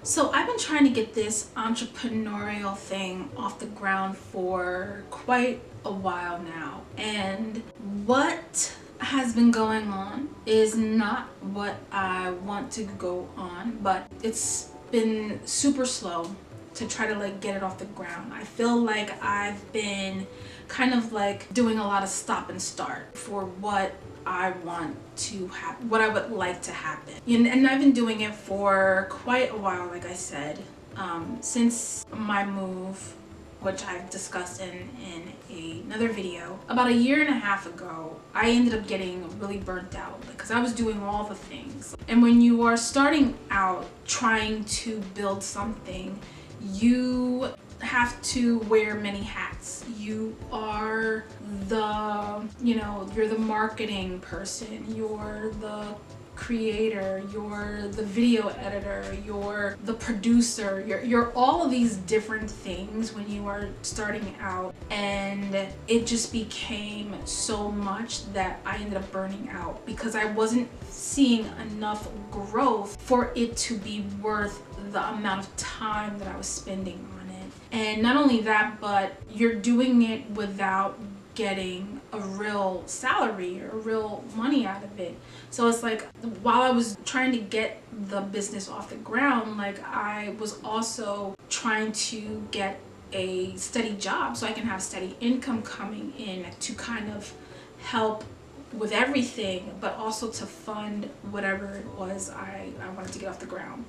So I've been trying to get this entrepreneurial thing off the ground for quite a while now. And what has been going on is not what I want to go on, but it's been super slow to try to get it off the ground. I feel like I've been kind of doing a lot of stop and start for what I want to happen, what I would like to happen. And I've been doing it for quite a while, like I said, since my move, which I've discussed in another video. About a year and a half ago, I ended up getting really burnt out because I was doing all the things. And when you are starting out trying to build something, you have to wear many hats. You are you're the marketing person, you're the creator, you're the video editor, you're the producer, you're all of these different things when you are starting out. And it just became so much that I ended up burning out because I wasn't seeing enough growth for it to be worth the amount of time that I was spending on it. And not only that, but you're doing it without getting a real salary or real money out of it. So it's like, while I was trying to get the business off the ground, I was also trying to get a steady job so I can have steady income coming in to kind of help with everything, but also to fund whatever it was I wanted to get off the ground.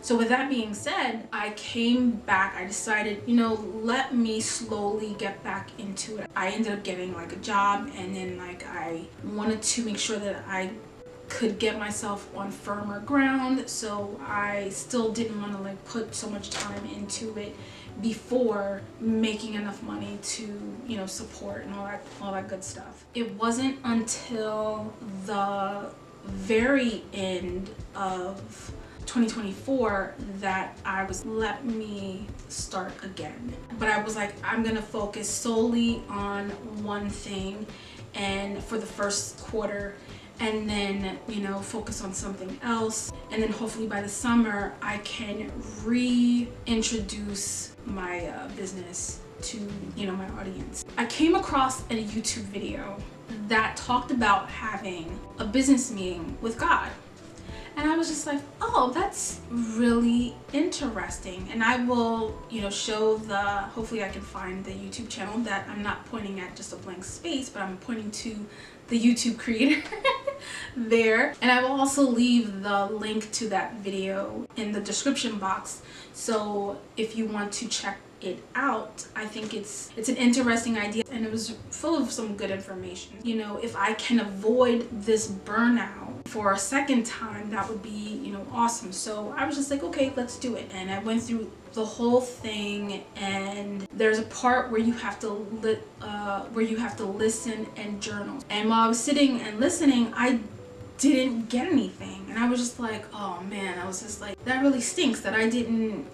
So with that being said, I came back. I decided, let me slowly get back into it. I ended up getting a job, and then I wanted to make sure that I could get myself on firmer ground. So I still didn't want to put so much time into it before making enough money to support and all that good stuff. It wasn't until the very end of 2024 that I was, let me start again. But I was like, I'm gonna focus solely on one thing and for the first quarter, and then focus on something else, and then hopefully by the summer I can reintroduce my business to my audience. I came across a YouTube video that talked about having a business meeting with God. And I was just like, oh, that's really interesting. And I will, show hopefully I can find the YouTube channel that I'm not pointing at just a blank space, but I'm pointing to the YouTube creator there. And I will also leave the link to that video in the description box. So if you want to check it out, I think it's an interesting idea, and it was full of some good information. If I can avoid this burnout for a second time, that would be awesome. So I was just like, okay, let's do it. And I went through the whole thing, and there's a part where you have to listen and journal. And while I was sitting and listening, I didn't get anything, and I was just like, oh man, I was just like, that really stinks that I didn't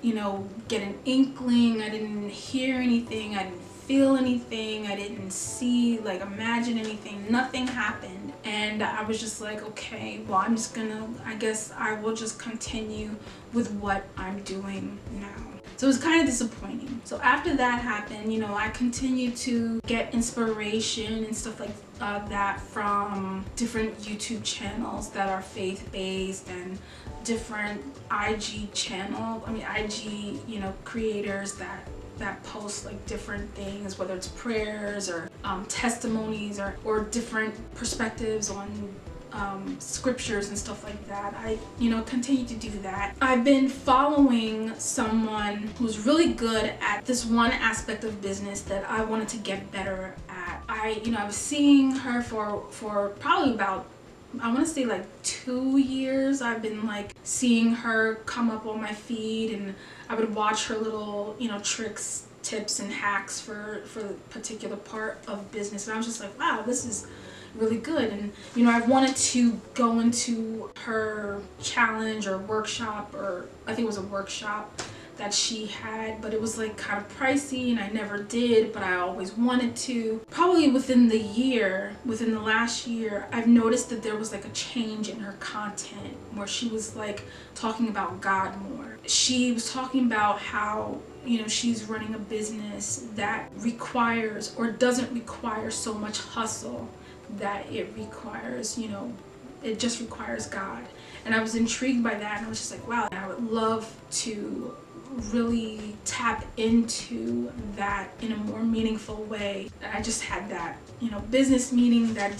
get an inkling. I didn't hear anything, I didn't feel anything, I didn't see, imagine anything. Nothing happened. And I was just like, okay, well, I guess I will just continue with what I'm doing now. So it was kind of disappointing. So after that happened, I continued to get inspiration and stuff like that from different YouTube channels that are faith-based, and different IG creators that post different things, whether it's prayers or testimonies or different perspectives on scriptures and stuff like that. I continue to do that. I've been following someone who's really good at this one aspect of business that I wanted to get better at. I was seeing her for probably about, I want to say 2 years. I've been seeing her come up on my feed, and I would watch her little tricks, tips, and hacks for the particular part of business, and I was just like, wow, this is really good. And I wanted to go into her challenge or workshop, or I think it was a workshop that she had, but it was like kind of pricey and I never did, but I always wanted to. Probably within the last year, I've noticed that there was like a change in her content where she was like talking about God more. She was talking about how, you know, she's running a business that requires or doesn't require so much hustle, that it requires, you know, it just requires God. And I was intrigued by that, and I was just like, wow, I would love to really tap into that in a more meaningful way. And I just had that, you know, business meeting that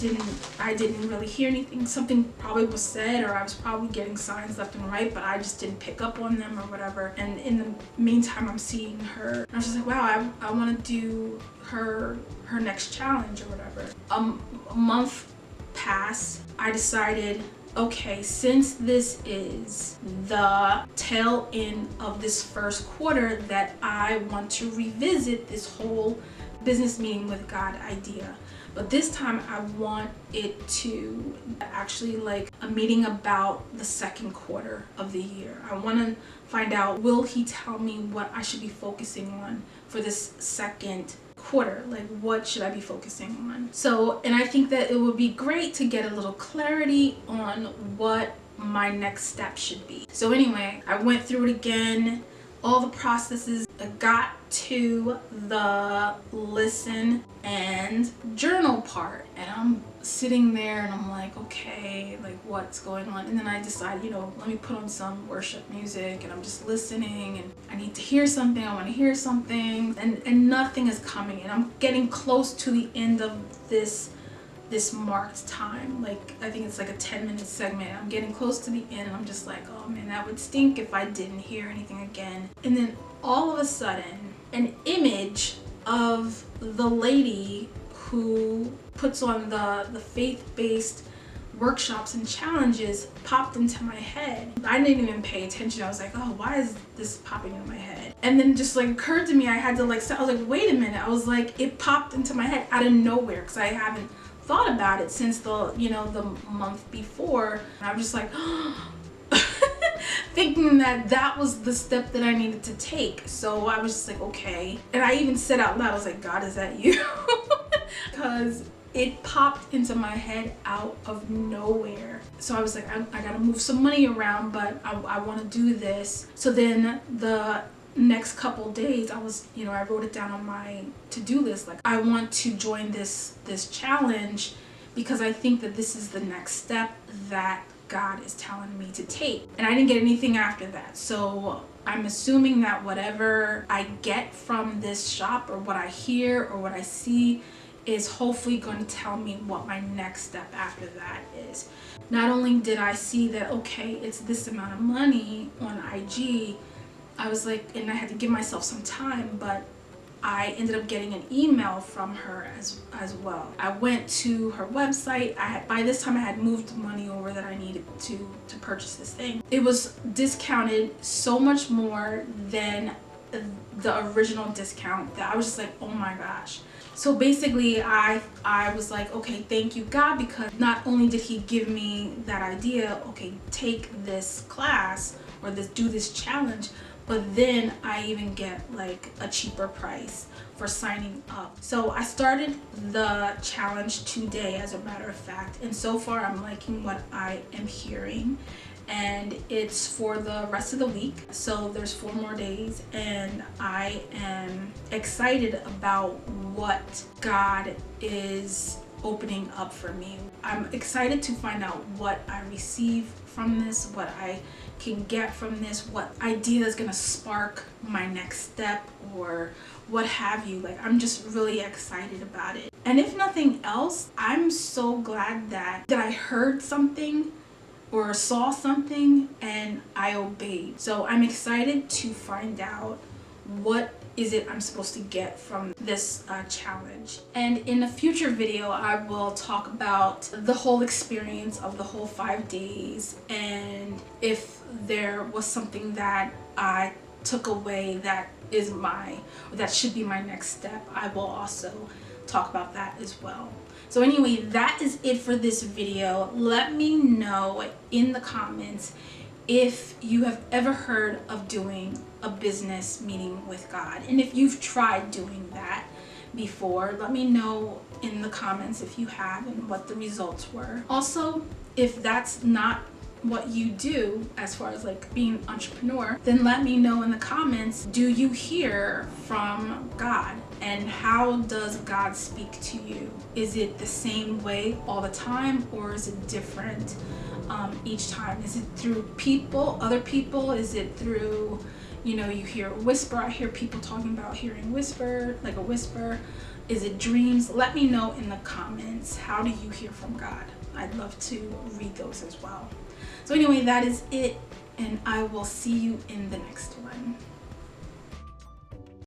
I didn't really hear anything. Something probably was said, or I was probably getting signs left and right, but I just didn't pick up on them or whatever. And in the meantime, I'm seeing her. I was just like, wow, I want to do her next challenge or whatever. A month passed. I decided, okay, since this is the tail end of this first quarter, that I want to revisit this whole business meeting with God idea. But this time I want it to actually like a meeting about the second quarter of the year. I want to find out, will he tell me what I should be focusing on for this second quarter? Like, what should I be focusing on? So, and I think that it would be great to get a little clarity on what my next step should be. So anyway, I went through it again, all the processes. I got to the listen and journal part, and I'm sitting there and I'm like, okay, like what's going on? And then I decided, you know, let me put on some worship music, and I'm just listening, and I need to hear something, I want to hear something, and nothing is coming. And I'm getting close to the end of this marked time. Like, I think it's like a 10-minute segment. I'm getting close to the end, and I'm just like, oh man, that would stink if I didn't hear anything again. And then all of a sudden, an image of the lady who puts on the faith-based workshops and challenges popped into my head. I didn't even pay attention. I was like, oh, why is this popping into my head? And then just like occurred to me, I had to like stop. I was like, wait a minute. I was like, it popped into my head out of nowhere, because I haven't thought about it since the month before. And I was just like thinking that was the step that I needed to take. So I was just like, okay. And I even said out loud, I was like, God, is that you? Because it popped into my head out of nowhere. So I was like, I gotta move some money around, but I want to do this. So then the next couple days, I wrote it down on my to-do list. Like, I want to join this challenge because I think that this is the next step that God is telling me to take. And I didn't get anything after that. So I'm assuming that whatever I get from this shop, or what I hear or what I see, is hopefully going to tell me what my next step after that is. Not only did I see that, okay, it's this amount of money on IG, I was like, and I had to give myself some time, but I ended up getting an email from her as well. I went to her website. By this time I had moved the money over that I needed to purchase this thing. It was discounted so much more than the original discount that I was just like, oh my gosh. So basically I was like, okay, thank you God, because not only did he give me that idea, okay, take this class or do this challenge, but then I even get like a cheaper price for signing up. So I started the challenge today, as a matter of fact, and so far I'm liking what I am hearing. And it's for the rest of the week, so there's 4 more days, and I am excited about what God is opening up for me. I'm excited to find out what I receive from this, what I can get from this, what idea is gonna spark my next step, or what have you. Like, I'm just really excited about it. And if nothing else, I'm so glad that I heard something or saw something and I obeyed. So I'm excited to find out what is it I'm supposed to get from this challenge. And in a future video, I will talk about the whole experience of the whole 5 days, and if there was something that I took away that should be my next step, I will also talk about that as well. So anyway, that is it for this video. Let me know in the comments if you have ever heard of doing a business meeting with God. And if you've tried doing that before, let me know in the comments if you have and what the results were. Also, if that's not what you do as far as like being an entrepreneur, then let me know in the comments, do you hear from God? And how does God speak to you? Is it the same way all the time, or is it different each time? Is it through people, other people? Is it through, you hear a whisper? I hear people talking about hearing whisper, like a whisper. Is it dreams? Let me know in the comments, how do you hear from God? I'd love to read those as well. So anyway, that is it, and I will see you in the next one.